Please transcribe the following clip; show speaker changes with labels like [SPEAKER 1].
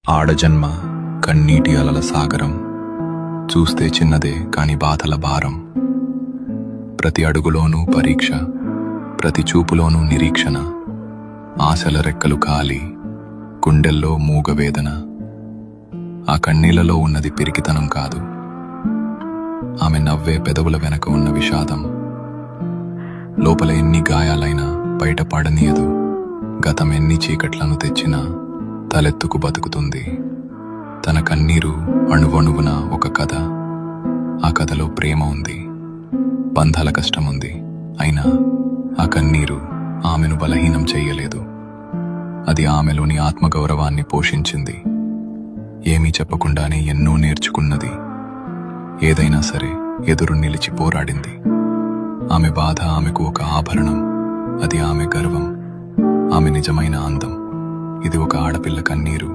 [SPEAKER 1] ఆడజన్మ కన్నీటి అలల సాగరం, చూస్తే చిన్నదే కాని బాధల భారం. ప్రతి అడుగులోనూ పరీక్ష, ప్రతి చూపులోనూ నిరీక్షణ. ఆశల రెక్కలు కాలి, గుండెల్లో మూగవేదన. ఆ కన్నీళ్లలో ఉన్నది పిరికితనం కాదు, ఆమె నవ్వే పెదవుల వెనక ఉన్న విషాదం. లోపల ఎన్ని గాయాలైనా బయట పడనీయదు, గతం ఎన్ని చీకట్లను తెచ్చినా తలెత్తుకు బతుకుతుంది. తన కన్నీరు అణువణువున ఒక కథ. ఆ కథలో ప్రేమ ఉంది, బంధాల కష్టముంది. అయినా ఆ కన్నీరు ఆమెను బలహీనం చెయ్యలేదు. అది ఆమెలోని ఆత్మగౌరవాన్ని పోషించింది. ఏమీ చెప్పకుండానే ఎన్నో నేర్చుకున్నది. ఏదైనా సరే ఎదురు నిలిచి పోరాడింది. ఆమె బాధ ఆమెకు ఒక ఆభరణం. అది ఆమె గర్వం, ఆమె నిజమైన అందం. ఇది ఒక ఆడపిల్ల కన్నీరు.